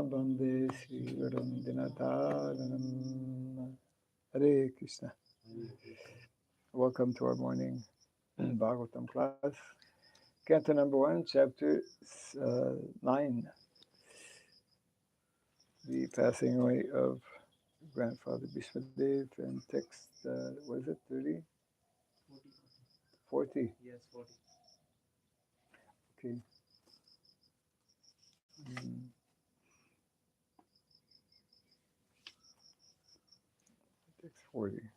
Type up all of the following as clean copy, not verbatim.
Bande Sri Gurum Dinataranam. Hare Krishna. Welcome to our morning Bhagavatam class. Canto number 1, chapter 9. The passing away of grandfather Bhismadeva, and text, was it 30? 40? Yes, 40. Okay. Text 40.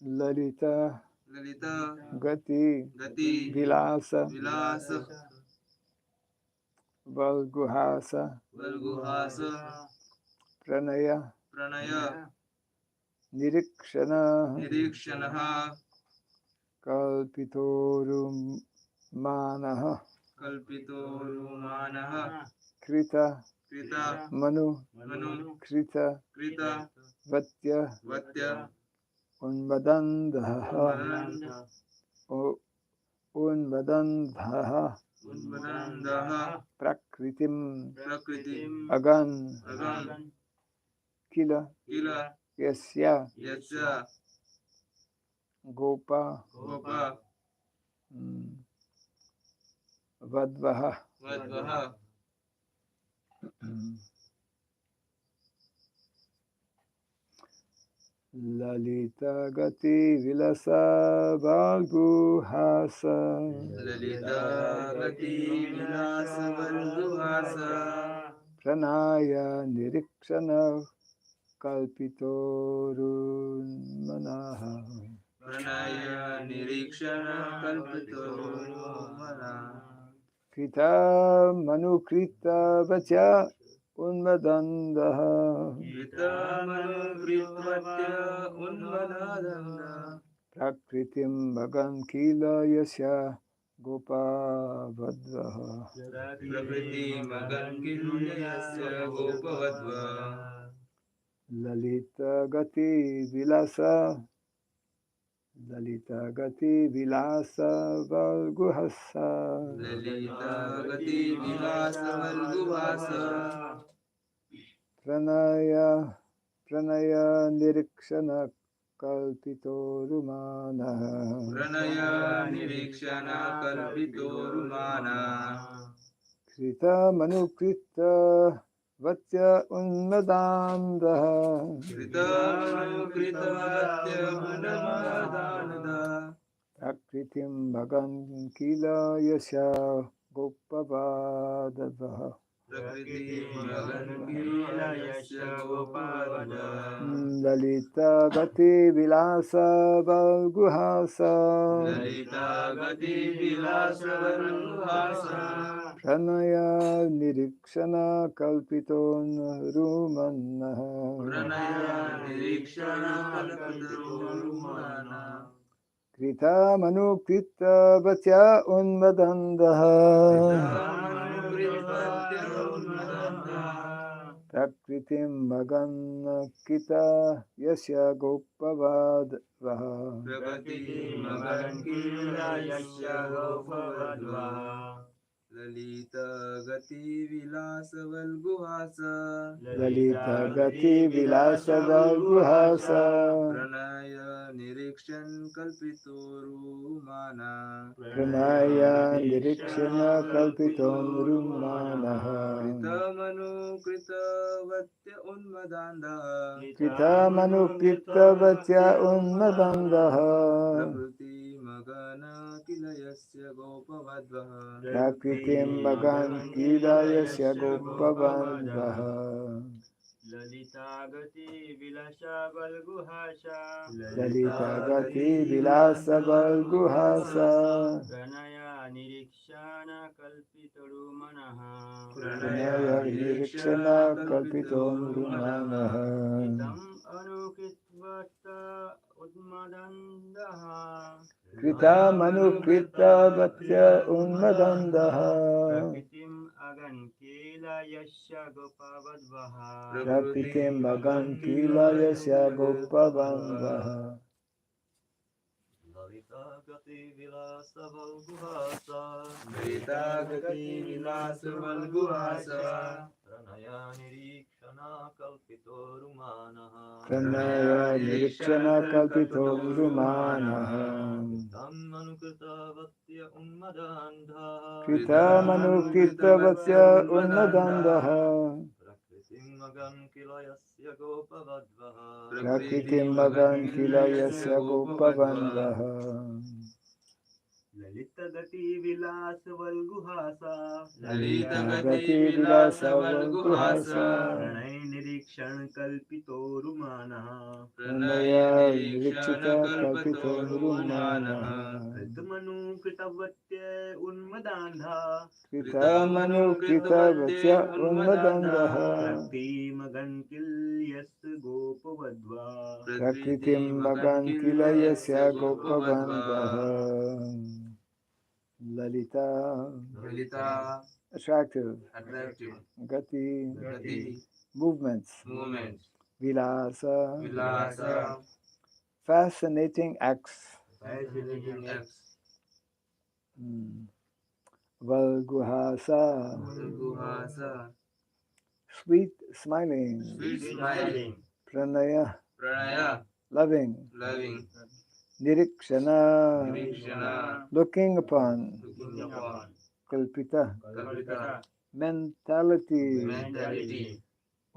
Lalita Gati Vilasa Valguhasa Pranaya Nirikshana Kalpitorum Manaha Krita Manu Krita Vatya Unvadandhaha Prakritim Agan Kila Yasya Gopa Vadvaha Lalita Gati Vilasa Valguhasa Pranaya Nirikshana Kalpitorun Manaha Krita Manukrita Vacha Unmadandaha Prakritim Bhagan Kila Yasya Gopa Vadvaha Lalita Gati Vilasa Valguhasa Pranaya Nirikshana Kalpitorumana Krita Manukrita Vatya Unnadandaha Prakritim Bhagan Kila Yasya Gopavadavaha Lalita Gati Vilasa Valguhasa Pranaya Nirikshana Kalpiton Rumanaha Krita Manukrita Vatya Unmadandaha Prakritim Bhagan Kita Yasya Gopavadvaha Lalita Gati Vilasa Valguhasa Pranaya Nirikshan Kalpitorumana Krita Manu Krita Vatya Unmadandaha Prakriti Magana Kilayasya Gopavadvaha Prakritim Bhagan Kila Yasya Gopavadvaha Lalita Gati Vilasa Valguhasa Pranaya Nirikshana Kalpitorumanaha Kritam Anukitvata Udmadandaha Krita Manukrita Vatya Unmadandaha Prakritim Agan kila yasya gopavadvaha. Prakritim Bhagan Kila Yasya Gopavandvaha. Lalita gati vilasa valguhasa. Lita gati vilasa valguhasa. Pranaya nirikshana kalpito rumanaha. Pranaya Nirikshana Kalpito Vrumanaha. Tam manukrita vatya unmadandha. Kritamanu Vatya Unmadandaha. Prakritim magam kila yasya gopavadvaha. Prakritim Bhagan Kila Yasya Gopavandvaha. Lalita gati vilasa valguhasa. Lalita Gati Vilasa Valguhasa. Pranay nirikshan kalpito rumanaha. Pranaya Nirikshana Nirikshita Kalpato Kalpito Vrumanaha. Pritmanu kritavatya unmadandha. Kritamanu Vatya Unmadandaha. Prakti magan kilyas gopavadva. Prakritim Bhagan Kila Yasya Gopavandvaha. Lalita, Lalita, attractive, attractive. Gati, Gati, movements, movements. Vilasa, Vilasa, fascinating acts, Fascinating acts. Valguhasa, Valguhasa, sweet smiling, sweet smiling. Pranaya, Pranaya, loving, loving. Nirikshana, Nirikshana, looking upon, looking upon. Kalpita, Kalpita, mentality, mentality.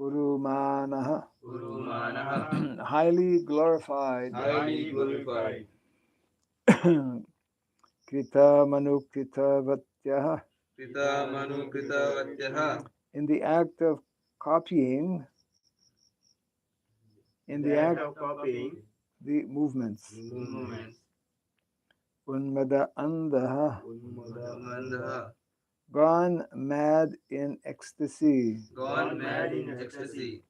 Urumanaha, Urumanaha, highly glorified, highly glorified. Krita Manu Krita Vatyaha, Krita Manu Krita Vatyaha, in the act of copying, in the act of copying the movements. movements. Unmada Andaha, Mandaha, gone mad in ecstasy. gone mad in ecstasy.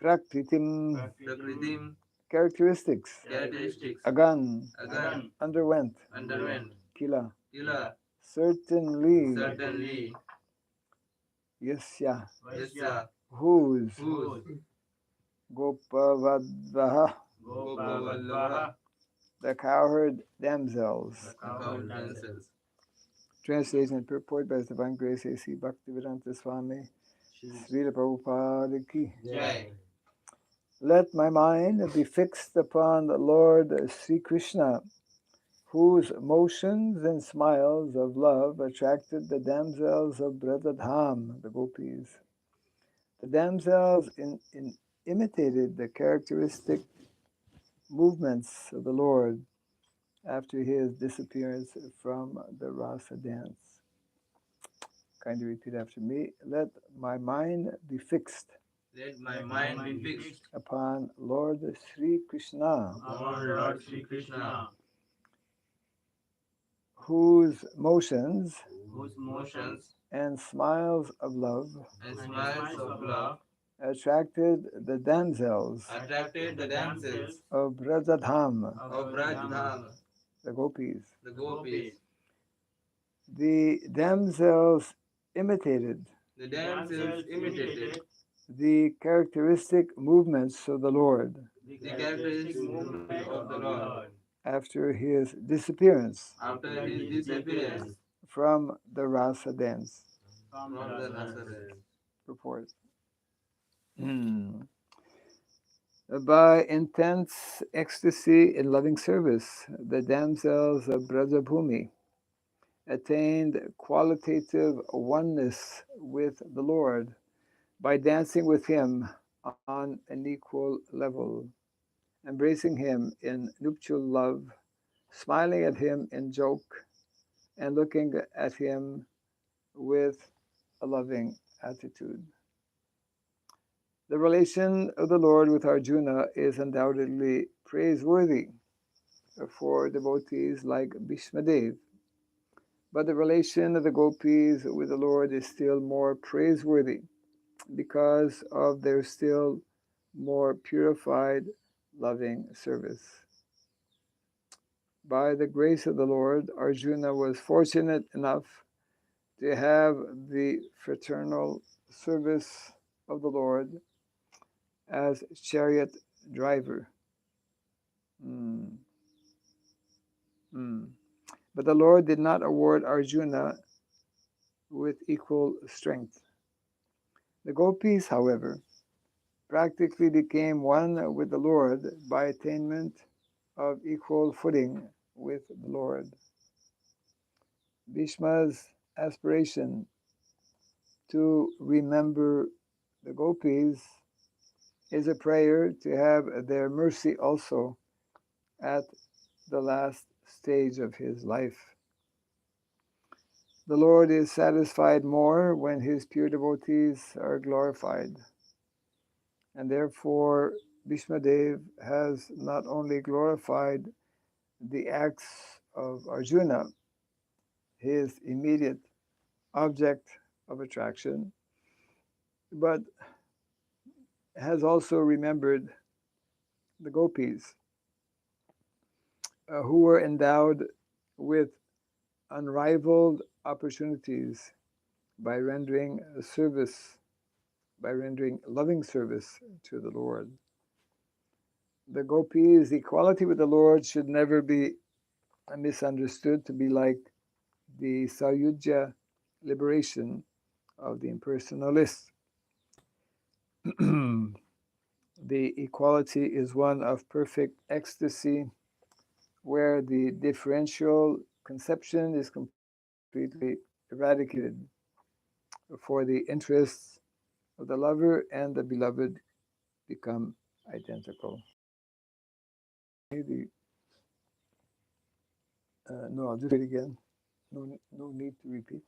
Prakritim, Prakritim, characteristics. characteristics. Agan, Agan, underwent. underwent. Kila, Kila, certainly. certainly. Yasya, Yasya, whose. whose. Gopavadvaha, Gopavallabha, the cowherd damsels. cowherd dancers. Translation and purport by His Divine Grace A.C. Bhaktivedanta Swami, Srila Prabhupada Ki. Jai. Let my mind be fixed upon the Lord Sri Krishna, whose motions and smiles of love attracted the damsels of Bradadham, the gopis. The damsels imitated the characteristic movements of the Lord after his disappearance from the rasa dance. Kindly repeat after me. Let my mind be fixed Let my mind be fixed upon Lord Sri Krishna, upon Lord Sri Krishna, whose motions whose motions and smiles of love and smiles of love attracted the damsels attracted the damsels of Bradadham, of Brajadham, the gopis. the gopis. The damsels imitated The damsels imitated the characteristic movements of the Lord the characteristic movement of the Lord after his disappearance after his disappearance from the rasa dance. from the Nazareth. Purport. By intense ecstasy in loving service, the damsels of Brajabhumi attained qualitative oneness with the Lord by dancing with him on an equal level, embracing him in nuptial love, smiling at him in joke, and looking at him with a loving attitude. The relation of the Lord with Arjuna is undoubtedly praiseworthy for devotees like Bhīṣmadeva, but the relation of the gopis with the Lord is still more praiseworthy because of their still more purified, loving service. By the grace of the Lord, Arjuna was fortunate enough to have the fraternal service of the Lord as chariot driver. Mm. Mm. But the Lord did not award Arjuna with equal strength. The gopis, however, practically became one with the Lord by attainment of equal footing with the Lord. Bhishma's aspiration to remember the gopis is a prayer to have their mercy also at the last stage of his life. The Lord is satisfied more when his pure devotees are glorified. And therefore, Bhismadeva has not only glorified the acts of Arjuna, his immediate object of attraction, but has also remembered the gopis who were endowed with unrivaled opportunities by rendering service, by rendering loving service to the Lord. The gopis' equality with the Lord should never be misunderstood to be like the Sayujya liberation of the impersonalists. The equality is one of perfect ecstasy, where the differential conception is completely eradicated, for the interests of the lover and the beloved become identical. Maybe, no, I'll do it again. No need to repeat.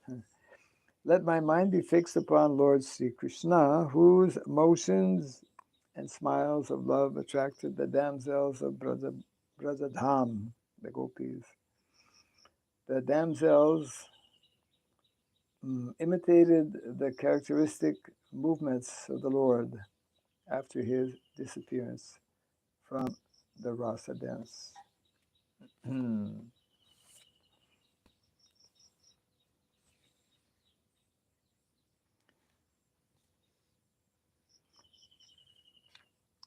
Let my mind be fixed upon Lord Sri Krishna, whose motions and smiles of love attracted the damsels of Brajadham, the gopis. The damsels imitated the characteristic movements of the Lord after his disappearance from the rasa dance.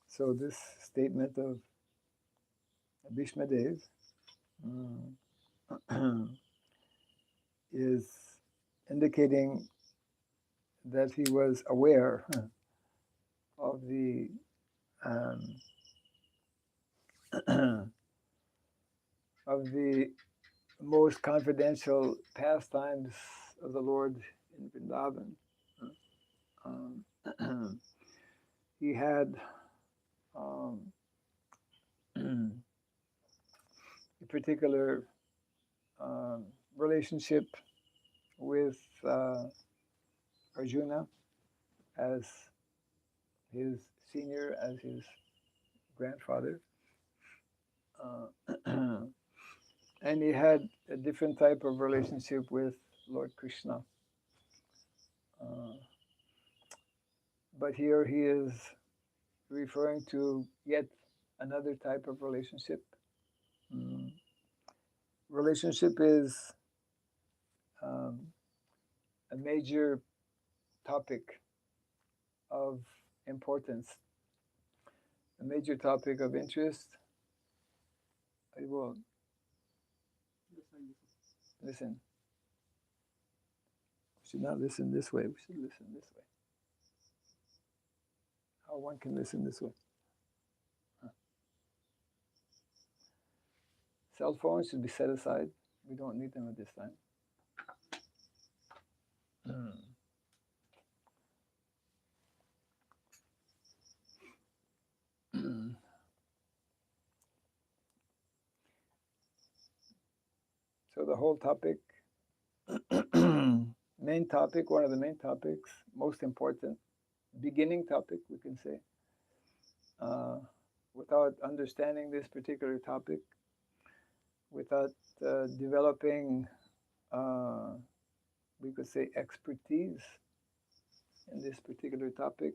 So this statement of Bhīṣmadeva is indicating that he was aware of the of the most confidential pastimes of the Lord in Vrindavan. He had a particular relationship with Arjuna as his senior, as his grandfather. And he had a different type of relationship with Lord Krishna. But here he is referring to yet another type of relationship. Relationship is a major topic of importance, a major topic of interest. I will listen. We should not listen this way. We should listen this way. How one can listen this way? Cell phones should be set aside. We don't need them at this time. So the whole topic, main topic, one of the main topics, most important, beginning topic, we can say. Without understanding this particular topic, without developing, we could say, expertise in this particular topic,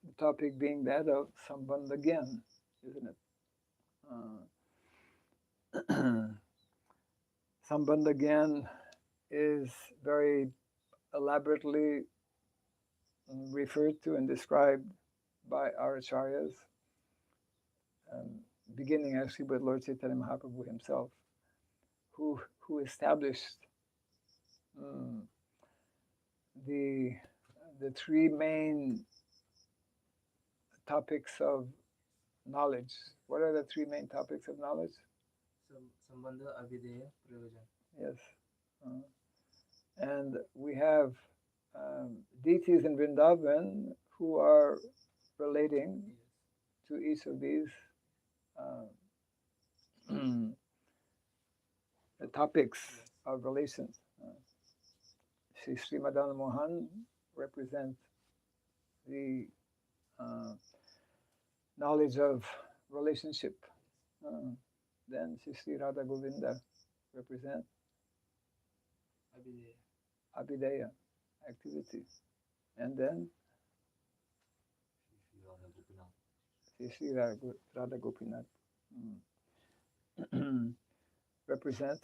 the topic being that of Sambandha Gyan, isn't it? Sambandha Gyan is very elaborately referred to and described by our acharyas, um, beginning actually with Lord Chaitanya Mahaprabhu himself, who established um, the the three main topics of knowledge. What are the three main topics of knowledge? Sambandha, Abhideya, Prayojan. Yes. Uh, and we have deities in Vrindavan who are relating to each of these uh, the topics of relation. Sri Madan Mohan represent the uh, knowledge of relationship. Uh, then Sri Radha Govinda represent Abhideya. Abhideya, activity. And then Sri Radha Gopinath represent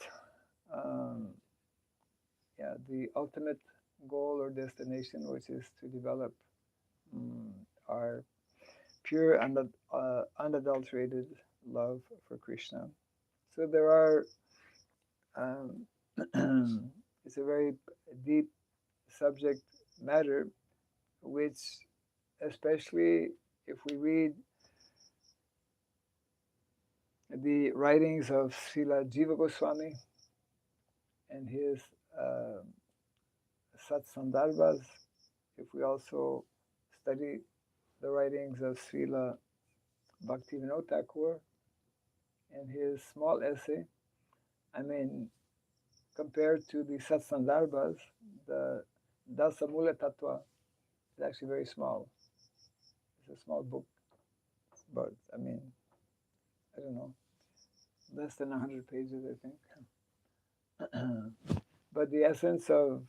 the ultimate goal or destination, which is to develop our pure and unadulterated love for Krishna. So there are, it's a very deep subject matter, which, especially if we read the writings of Srila Jiva Goswami and his Satsandarbhas, if we also study the writings of Srila Bhaktivinoda Thakur and his small essay, I mean, compared to the Satsandarbhas, the Dasamula Tattva is actually very small. It's a small book, but I mean, I don't know, less than 100 pages, I think. But the essence of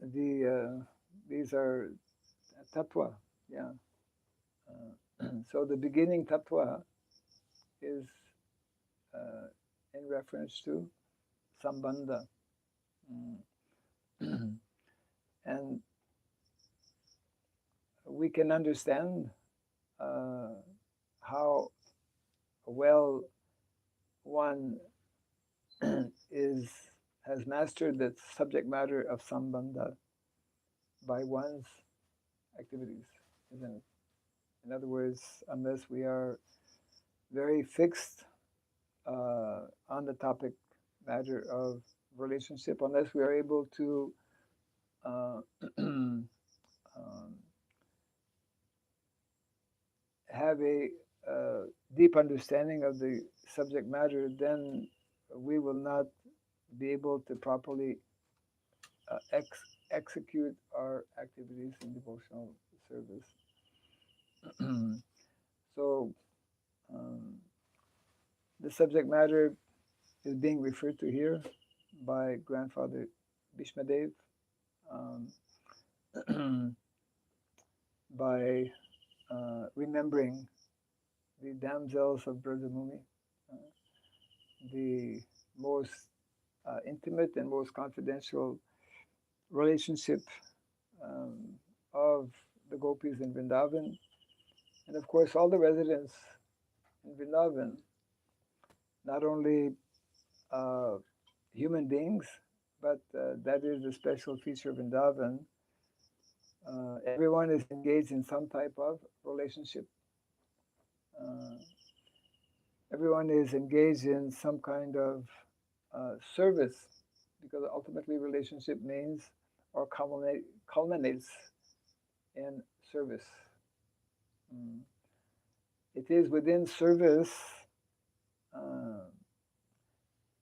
these are tattva, yeah. So the beginning tattva is in reference to sambandha. And we can understand how well one has mastered the subject matter of sambandha by one's activities, isn't it? In other words, unless we are very fixed on the topic matter of relationship, unless we are able to um, have a deep understanding of the subject matter, then we will not be able to properly execute our activities in devotional service. So the subject matter is being referred to here by Grandfather Bhīṣmadeva by remembering the damsels of Brajamuni, the most intimate and most confidential relationship of the gopis in Vrindavan, and of course all the residents in Vrindavan, not only human beings, but that is the special feature of Vrindavan. Everyone is engaged in some type of relationship. Everyone is engaged in some kind of service, because ultimately relationship means or culminates in service. It is within service,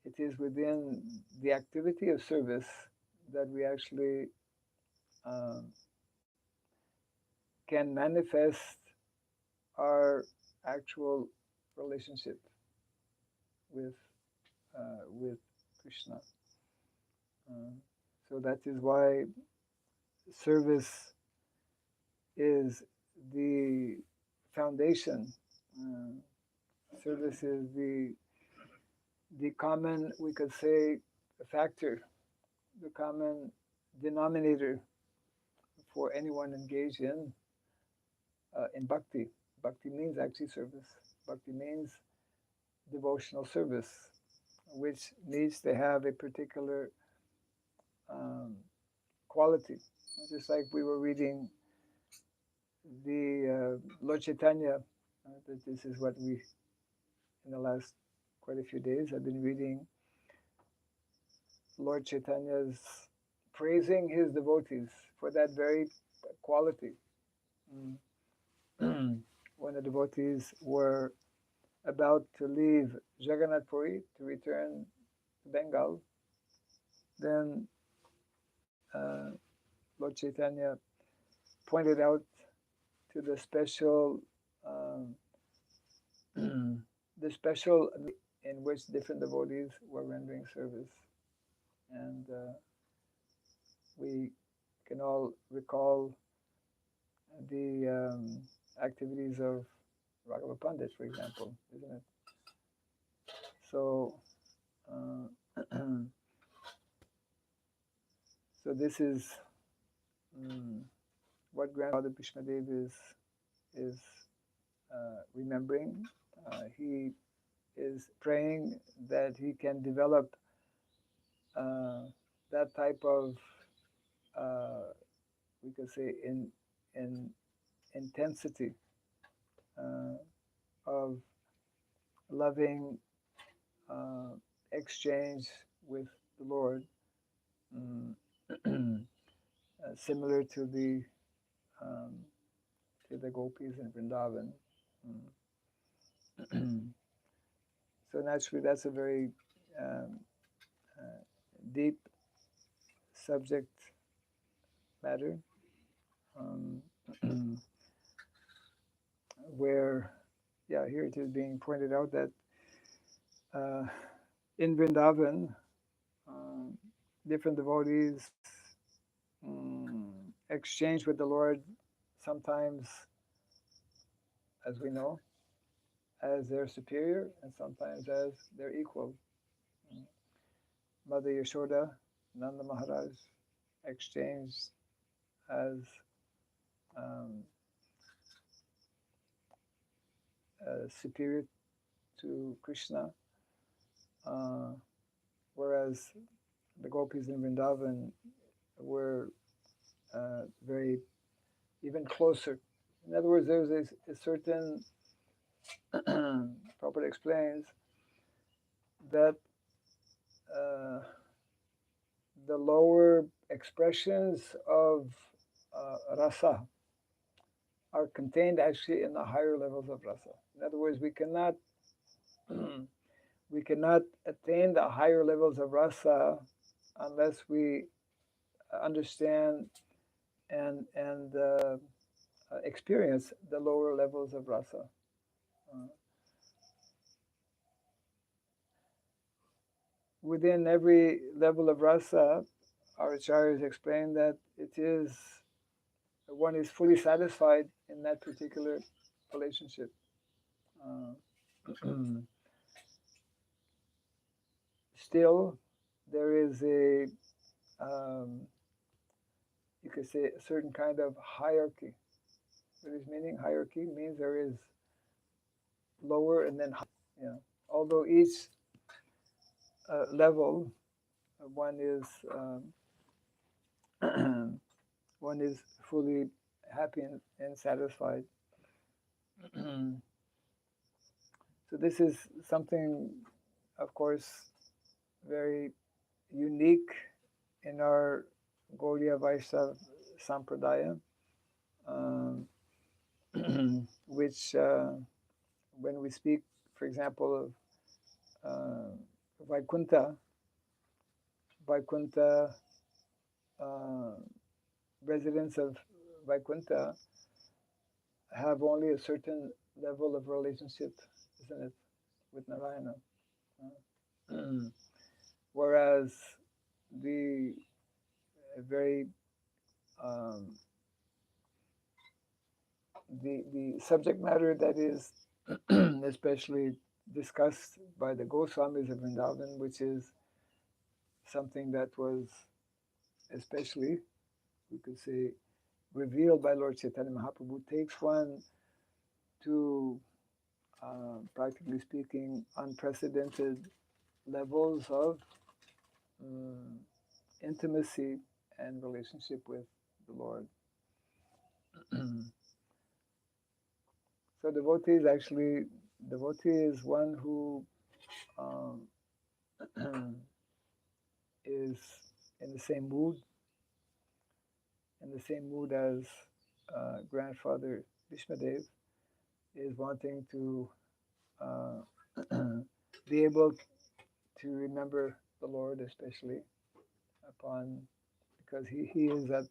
it is within the activity of service that we actually can manifest our actual relationship with Krishna. So that is why service is the foundation. Service is the common, we could say, factor, the common denominator for anyone engaged in bhakti. Bhakti means actually service. Bhakti means devotional service, which needs to have a particular um, quality. Just like we were reading the Lord Chaitanya, that this is what we, in the last quite a few days, I've been reading Lord Chaitanya's praising his devotees for that very quality. When the devotees were about to leave Jagannath Puri to return to Bengal, then Lord Chaitanya pointed out to the special um, the special in which different devotees were rendering service, and we can all recall the activities of Raghava Pandit, for example, isn't it? So, so this is what Grandfather Bhīṣmadeva is remembering. He is praying that he can develop that type of, we could say, in intensity of loving exchange with the Lord, similar um, to the gopis in Vrindavan. So naturally, that's a very deep subject matter, where, yeah, here it is being pointed out that in Vrindavan, different devotees exchange with the Lord sometimes, as we know, as their superior and sometimes as their equal. Mother Yashoda, Nanda Maharaj exchanged as superior to Krishna, whereas the gopis in Vrindavan were very even closer. In other words, there's a certain, Prabhupada explains, that the lower expressions of rasa are contained actually in the higher levels of rasa. In other words, we cannot we cannot attain the higher levels of rasa unless we understand and experience the lower levels of rasa. Within every level of rasa, our acharyas explain that one is fully satisfied in that particular relationship. Still, there is you could say, a certain kind of hierarchy. What is meaning? Hierarchy means there is lower and then higher. Yeah. Although each level, one is one is fully happy and satisfied. So this is something, of course, very unique in our Gaudiya Vaishnava Sampradaya, which when we speak, for example, of Vaikuntha, residents of Vaikuntha have only a certain level of relationship, isn't it, with Narayana? Whereas the very the subject matter that is especially discussed by the Goswamis of Vrindavan, which is something that was especially, we could say, revealed by Lord Chaitanya Mahaprabhu, takes one to, practically speaking, unprecedented levels of intimacy and relationship with the Lord. So devotee is one who um, is in the same mood as grandfather Bhīṣmadeva, is wanting to uh, be able to remember the Lord, especially because he is at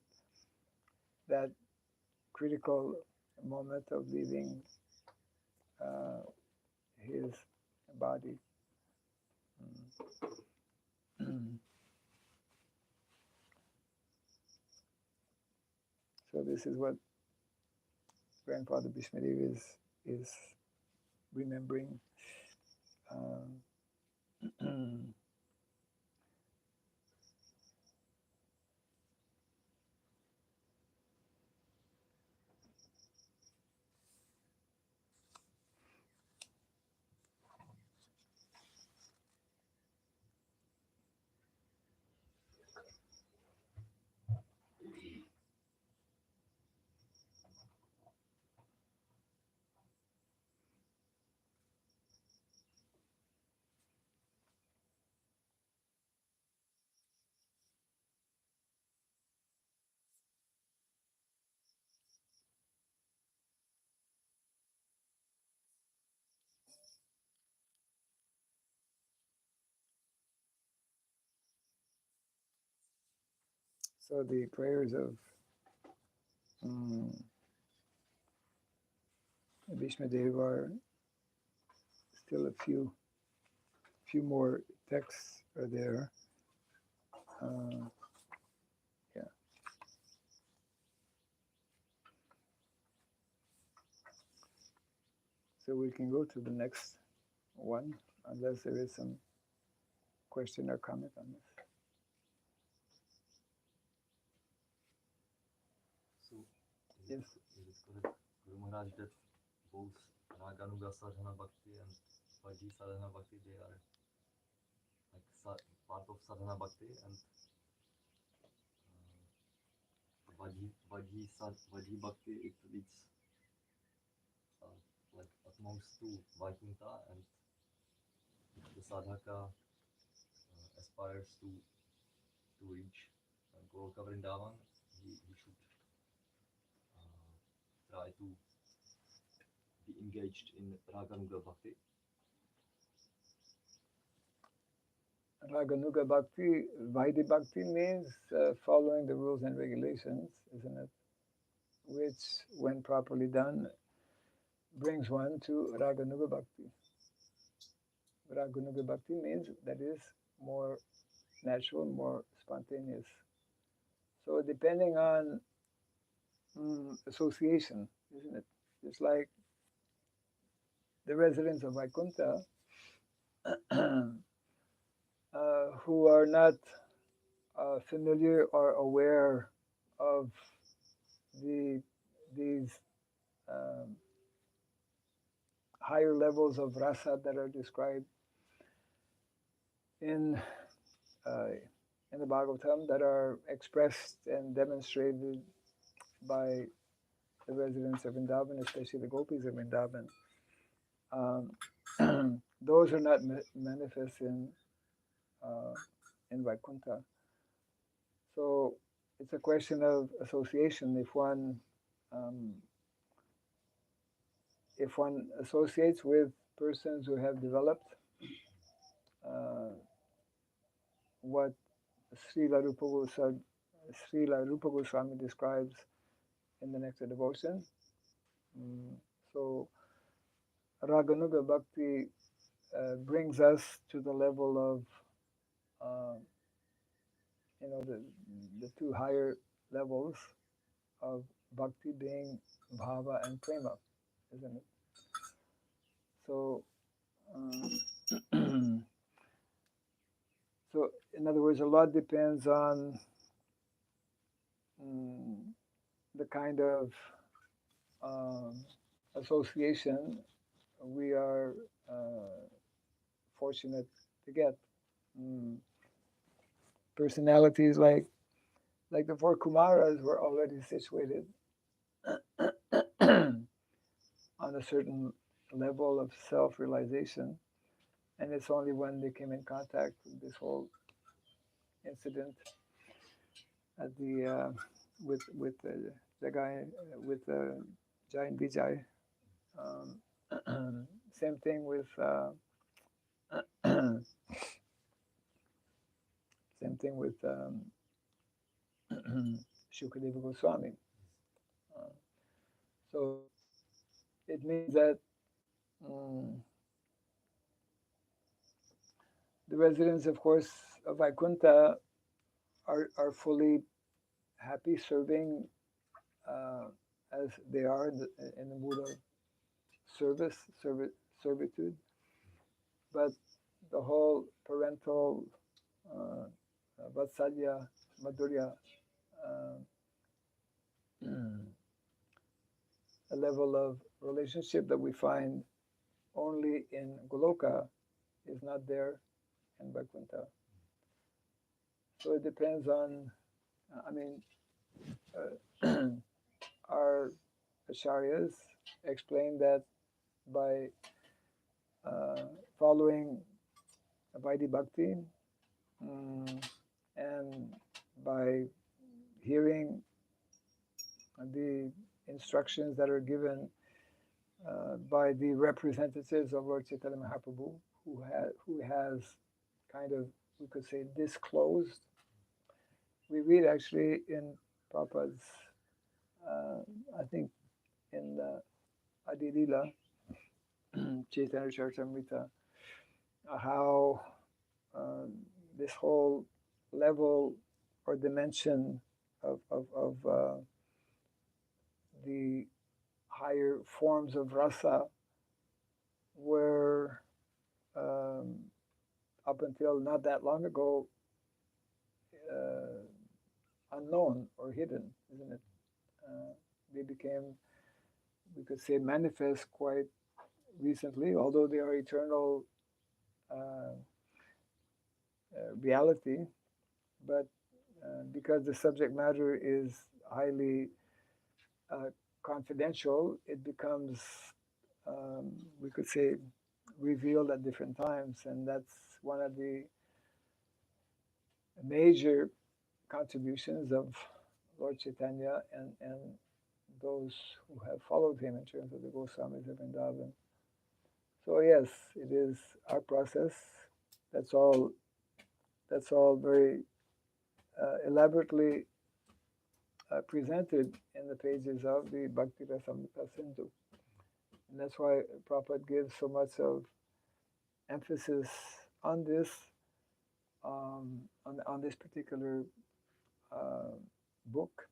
that critical moment of leaving his body. So this is what grandfather Bhīṣmadeva is remembering. So the prayers of Bhīṣmadeva are still a few more texts are there. Yeah. So we can go to the next one, unless there is some question or comment on this. So, Yes. is it correct, Guru Maharaj, that both Raganuga Sadhana Bhakti and Vaji Sadhana Bhakti, they are like part of Sadhana Bhakti, and Vaji Bhakti, it leads like at most to Vaikuntha, and if the sadhaka aspires to reach Goloka Vrindavan, he should try to be engaged in Raganuga Bhakti. Raganuga Bhakti, Vaidhi Bhakti means following the rules and regulations, isn't it? Which, when properly done, brings one to Raganuga Bhakti. Raganuga Bhakti means that is more natural, more spontaneous. So depending on association, isn't it? It's like the residents of Vaikuntha who are not familiar or aware of these higher levels of rasa that are described in the Bhagavatam, that are expressed and demonstrated by the residents of Vrindavan, especially the gopis of Vrindavan. Those are not manifest in Vaikuntha. So it's a question of association. If one associates with persons who have developed what Srila Rupa Goswami describes in the Nectar Devotion, so Raganuga Bhakti brings us to the level of the two higher levels of bhakti, being bhava and prema, isn't it? So So, in other words, a lot depends on the kind of association we are fortunate to get. Mm. Personalities like the four Kumaras were already situated on a certain level of self-realization, and it's only when they came in contact with this whole incident at the with the guy with Jai and Vijay. Same thing with same thing with Shukadeva Goswami. Uh, so it means that the residents, of course, of Vaikuntha are fully happy serving uh, as they are in the mood of servitude. But the whole parental uh, Vatsalya, Madhurya, uh, a level of relationship that we find only in Goloka is not there in Vaikuntha. So it depends on, I mean, our acharyas explain that by following Vaidhi Bhakti and by hearing the instructions that are given by the representatives of Lord Chaitanya Mahaprabhu, who has kind of, we could say, disclosed. We read actually in Prabhupada's, I think in Adi Lila, Chaitanya Charitamrita, how this whole level or dimension of the higher forms of rasa were up until not that long ago unknown or hidden, isn't it? They became, we could say, manifest quite recently, although they are eternal reality. But because the subject matter is highly confidential, it becomes, we could say, revealed at different times. And that's one of the major contributions of Lord Chaitanya and those who have followed him in terms of the Goswamis of Vrindavan. So yes, it is our process. That's all. That's all very elaborately presented in the pages of the Bhakti Raghava Sindhu. And that's why Prabhupada gives so much of emphasis on this, on this particular book,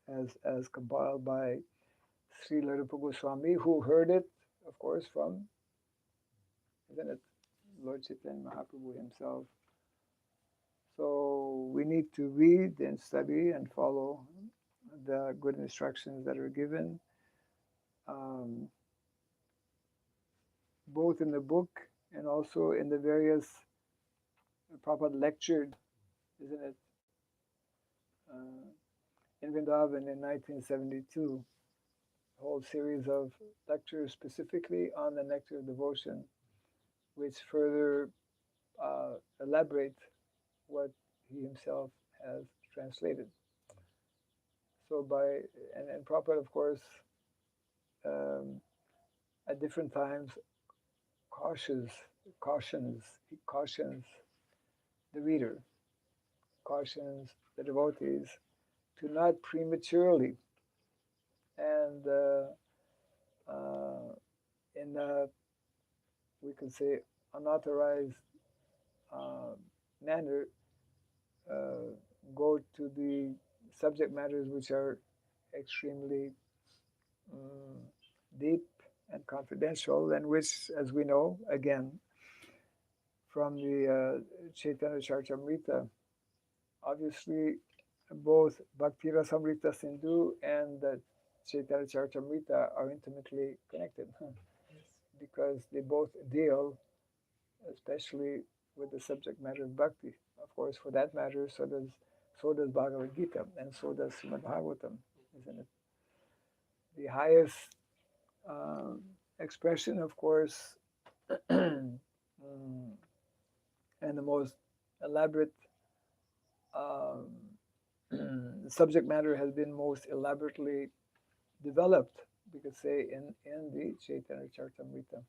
as compiled by Sri Rupa Goswami, who heard it, of course, from, isn't it, Lord Chaitanya Mahaprabhu himself. So we need to read and study and follow the good instructions that are given, both in the book and also in the various Prabhupada lectured, isn't it, in Vrindavan in 1972, a whole series of lectures specifically on the nectar of devotion, which further elaborate what he himself has translated. So and Prabhupada, of course, at different times he cautions the reader, cautions the devotees to not prematurely and in a, we could say, unauthorized manner go to the subject matters which are extremely deep and confidential, and which, as we know, again, from the Chaitanya Charitamrita, obviously both Bhakti Rasamrita Sindhu and the Chaitanya Charitamrita are intimately connected, because they both deal especially with the subject matter of bhakti. Of course, for that matter, so does Bhagavad Gita, and so does Srimad Bhagavatam, isn't it? The highest expression, of course, and the most elaborate um, subject matter has been most elaborately developed, we could say, in the Chaitanya Charitamrita.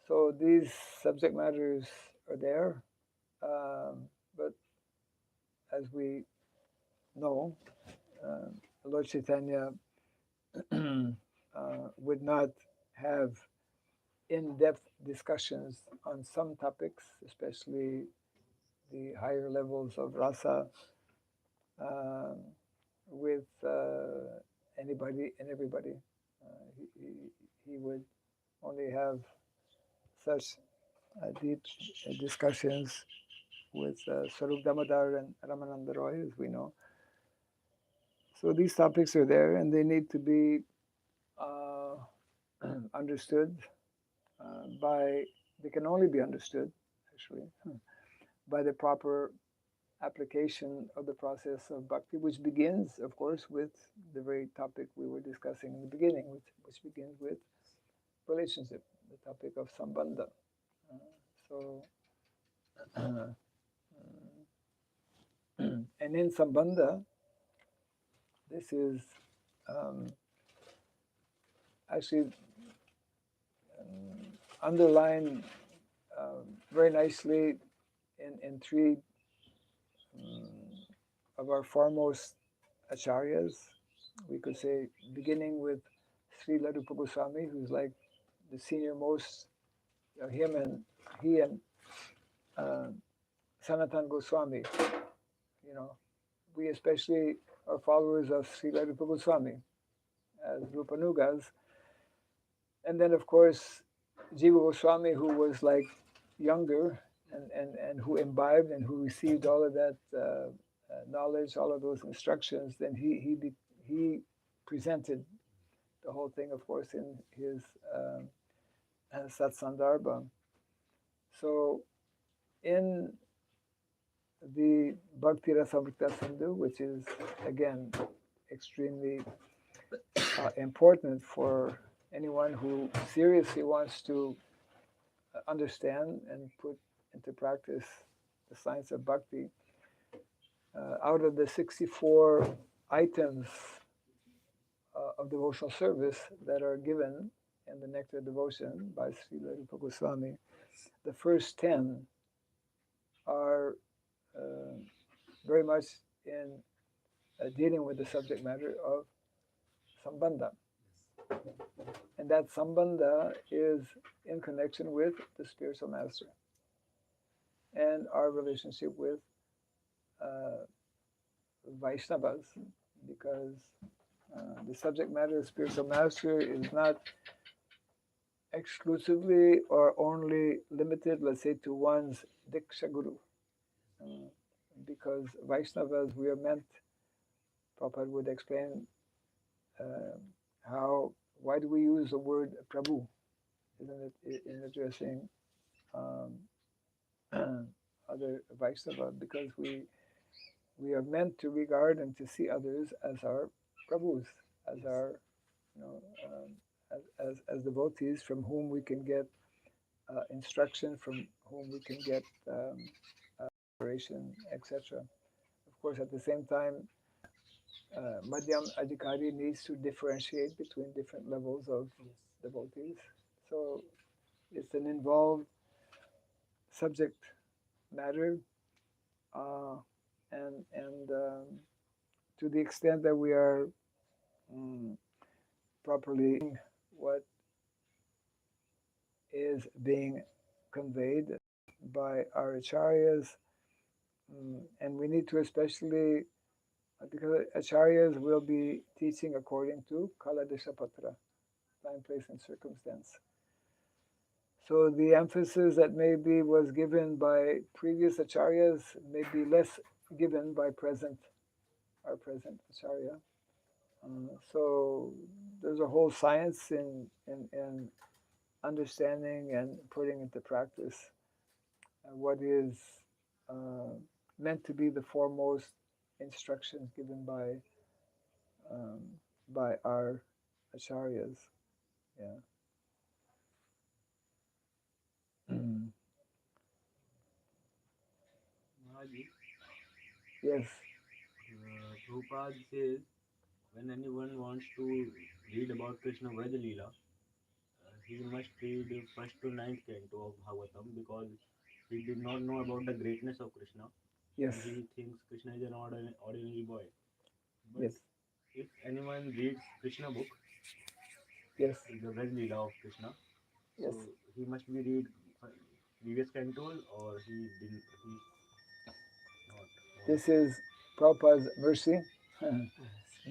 So these subject matters are there, but as we know, Lord Chaitanya would not have in-depth discussions on some topics, especially the higher levels of rasa, with anybody and everybody. He would only have such deep discussions with Swarup Damodar and Ramananda Roy, as we know. So these topics are there, and they need to be understood they can only be understood, actually, by the proper application of the process of bhakti, which begins, of course, with the very topic we were discussing in the beginning, which begins with relationship, the topic of sambandha. And in sambandha, this is actually underlined very nicely in three of our foremost acharyas. We could say, beginning with Srila Rupa Goswami, who's like the senior most, he and Sanatan Goswami. We especially are followers of Srila Rupa Goswami as Rupanugas. And then, of course, Jiva Goswami, who was like younger and who imbibed and who received all of that knowledge, all of those instructions, then he presented the whole thing, of course, in his Satsandarbha. So in the Bhakti Rasamrita Sindhu, which is, again, extremely important for anyone who seriously wants to understand and put into practice the science of bhakti, out of the 64 items of devotional service that are given in the Nectar Devotion by Srila Rupa Goswami, the first 10 are very much in dealing with the subject matter of sambandha. And that sambandha is in connection with the spiritual master and our relationship with Vaishnavas, because the subject matter of spiritual master is not exclusively or only limited, let's say, to one's Diksha Guru. Because Vaishnavas, we are meant, Prabhupada would explain why do we use the word Prabhu, isn't it, in addressing other Vaishnava, because we are meant to regard and to see others as our Prabhus, as our, as devotees from whom we can get instruction, from whom we can get inspiration, etc. Of course, at the same time, Madhyam Adhikari needs to differentiate between different levels of devotees. So it's an involved subject matter, and to the extent that we are properly what is being conveyed by our acharyas, and we need to especially, because acharyas will be teaching according to Kala Deshapatra, time, place, and circumstance. So the emphasis that maybe was given by previous acharyas may be less given by our present acharya. So there's a whole science in understanding and putting into practice what is meant to be the foremost instructions given by our acharyas. Yeah. Maharaj, Yes. Prabhupada says when anyone wants to read about Krishna Vaja Leela, he must read first to ninth canto of Bhagavatam because he did not know about the greatness of Krishna Yes. and he thinks Krishna is an ordinary boy. But Yes. if anyone reads Krishna book, Yes. the Vaja Leela of Krishna, Yes. so he must be read previous cantos or he didn't he not. This is Prabhupada's mercy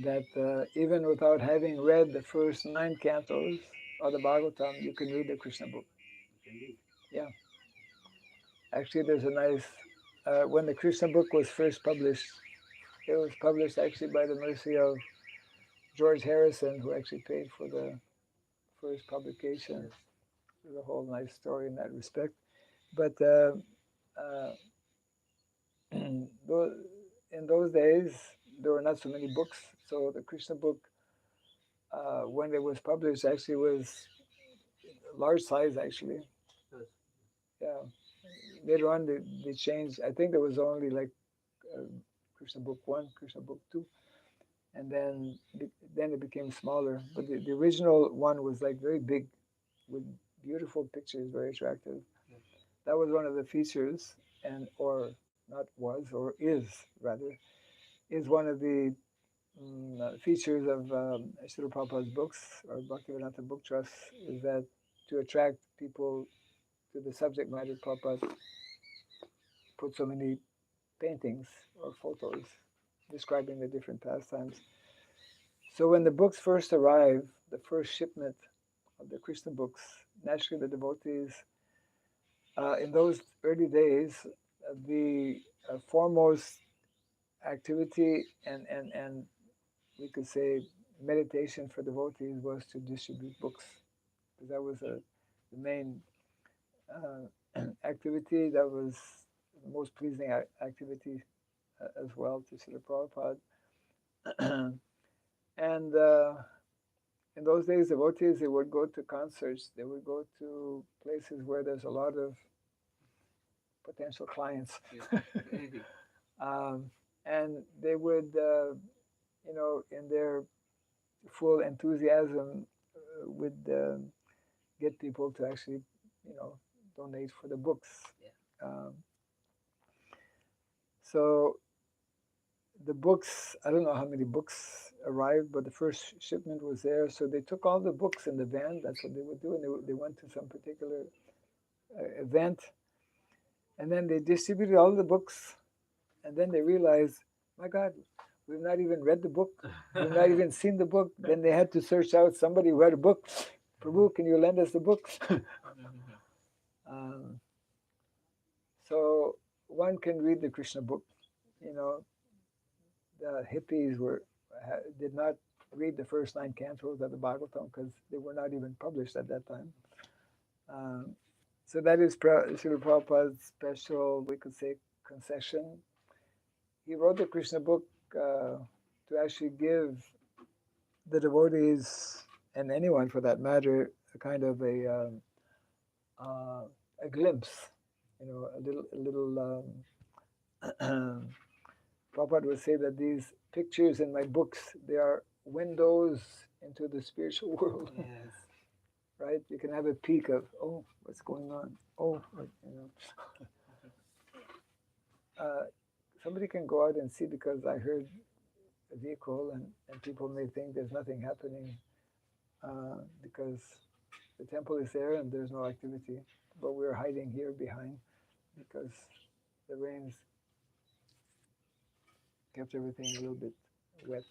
that even without having read the first 9 cantos of the Bhagavatam, you can read the Krishna book. Indeed. Yeah. Actually, there's a nice, when the Krishna book was first published, it was published actually by the mercy of George Harrison, who actually paid for the first publication. Yes. There's a whole nice story in that respect. But in those days, there were not so many books. So the Krishna book, when it was published, actually was large size, actually. Yes. Yeah. Later on, they changed. I think there was only like Krishna book 1, Krishna book 2. And then it became smaller. But the original one was like very big with beautiful pictures, very attractive. Yes. That was one of the features, and or not was, or is rather, is one of the features of Srila Prabhupada's books or Bhaktivedanta Book Trust is that to attract people to the subject matter, Prabhupada put so many paintings or photos describing the different pastimes. So when the books first arrived, the first shipment of the Krishna books, naturally the devotees, in those early days, the foremost activity and we could say meditation for devotees was to distribute books, because that was the main activity. That was the most pleasing activity as well to Srila Prabhupada. And in those days, devotees, they would go to concerts. They would go to places where there's a lot of potential clients. Yes. Indeed. And they would, in their full enthusiasm, would get people to actually, donate for the books. Yeah. So the books, I don't know how many books arrived, but the first shipment was there. So they took all the books in the van. That's what they would do. And they went to some particular event. And then they distributed all the books. And then they realized, my God, we've not even read the book. We've not even seen the book. Then they had to search out somebody who had a book. Prabhu, can you lend us the book? So one can read the Krishna book. The hippies did not read the first 9 cantos of the Bhagavatam because they were not even published at that time. So that is Srila Prabhupada's special, we could say, concession. He wrote the Krishna book to actually give the devotees, and anyone for that matter, a kind of a glimpse, a little. Prabhupada would say that these pictures in my books, they are windows into the spiritual world. Yes. Right? You can have a peek of, oh, what's going on? Oh, somebody can go out and see because I heard a vehicle and people may think there's nothing happening because the temple is there and there's no activity. But we're hiding here behind because the rains kept everything a little bit wet.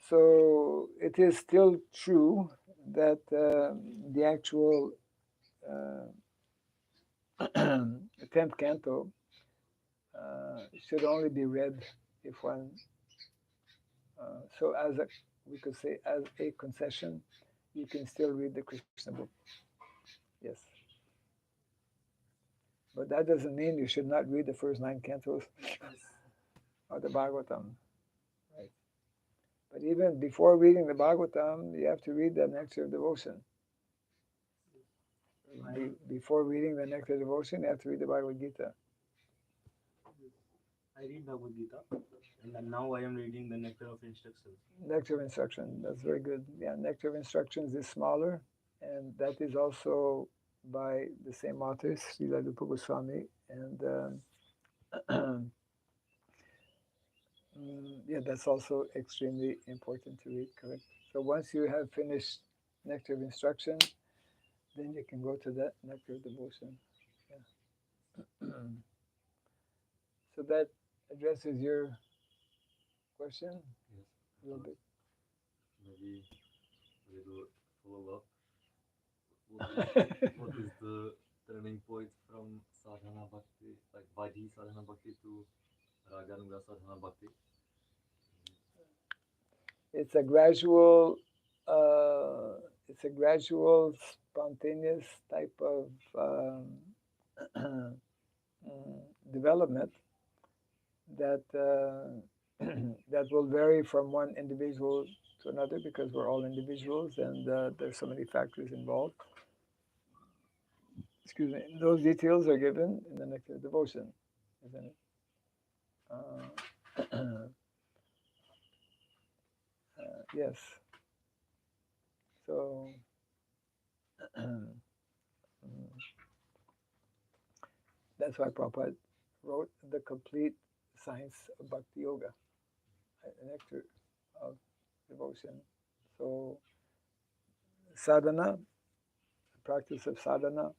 So it is still true that the actual 10th canto should only be read if one, so as a, we could say as a concession, you can still read the Krishna book. Yes. But that doesn't mean you should not read the first 9 cantos of the Bhagavatam. Right? But even before reading the Bhagavatam, you have to read the Nectar of Devotion. Before reading the Nectar of Devotion, you have to read the Bhagavad Gita. I read Bhagavad Gita, and then now I am reading the Nectar of Instructions. Nectar of Instruction, that's very good. Yeah, Nectar of Instructions is smaller, and that is also by the same authors, Srimad Bhagavatam Swami, and yeah, that's also extremely important to read, correct? So once you have finished Nectar of Instruction, then you can go to that Nectar of Devotion. Yeah. So that addresses your question Yes. a little bit. Maybe a little follow up. What is the turning point from sadhana bhakti, like Vaidhi sadhana bhakti to Raganuga sadhana bhakti? It's a gradual, spontaneous type of development that that will vary from one individual to another because we're all individuals and there's so many factors involved. Excuse me. Those details are given in the Nectar of Devotion, isn't it? Yes. So that's why Prabhupada wrote the complete science of Bhakti Yoga, a nectar of devotion. So sadhana, the practice of sadhana,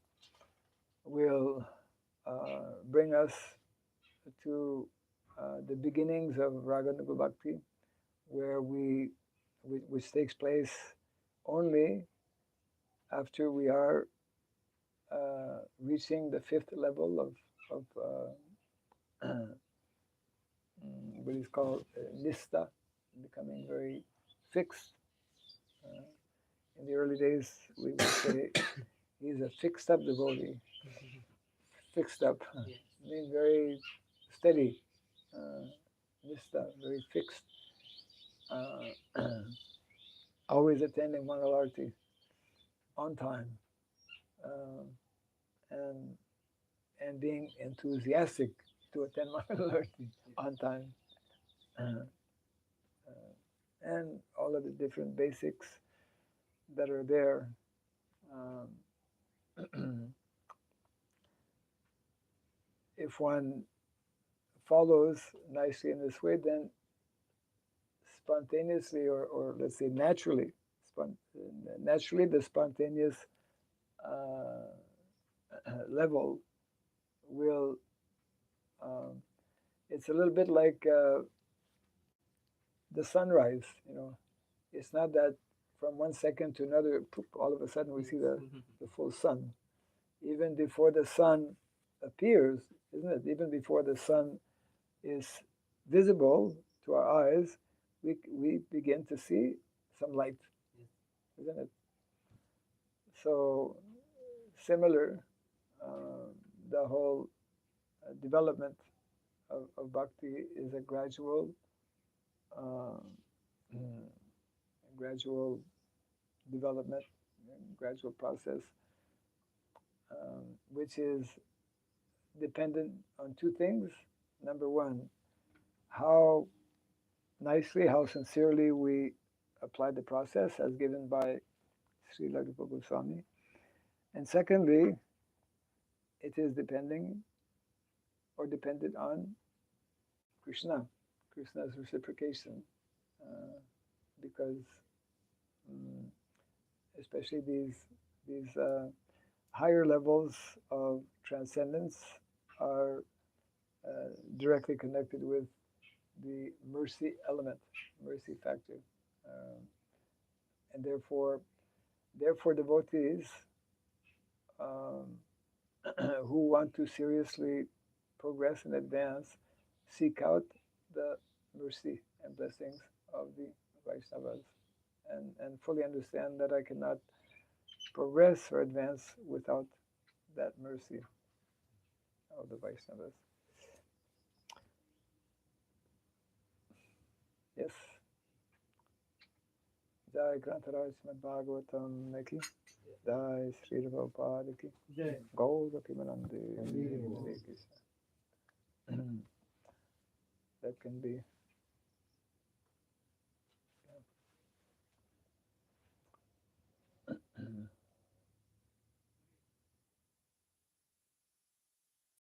will bring us to the beginnings of Raganuga Bhakti, where which takes place only after we are reaching the 5th level of what is called nista, becoming very fixed. In the early days, we would say he's a fixed up devotee. Fixed up means very steady. Nista, very fixed. Always attending Mangalarti on time, and being enthusiastic to attend Mangalarti on time, and all of the different basics that are there. If one follows nicely in this way, then spontaneously, or let's say naturally, naturally the spontaneous level will, it's a little bit like the sunrise, It's not that from one second to another, poop, all of a sudden we see the full sun. Even before the sun appears, isn't it? Even before the sun is visible to our eyes, we begin to see some light, isn't it? So similar, the whole development of bhakti is a gradual, gradual development, gradual process, which is dependent on two things. Number one, how nicely, how sincerely we apply the process as given by Srimad Bhagavatam Swami. And secondly, it is dependent on Krishna's reciprocation, because especially these higher levels of transcendence are directly connected with the mercy element, mercy factor. And therefore devotees who want to seriously progress and advance seek out the mercy and blessings of the Vaishnavas and fully understand that I cannot progress or advance without that mercy of the Vaishnavas. Yes. Jai Grantaraj Srimad Bhagavatam ki. Jai Sri Prabhupada ki. Gaura Kimanandi. That can be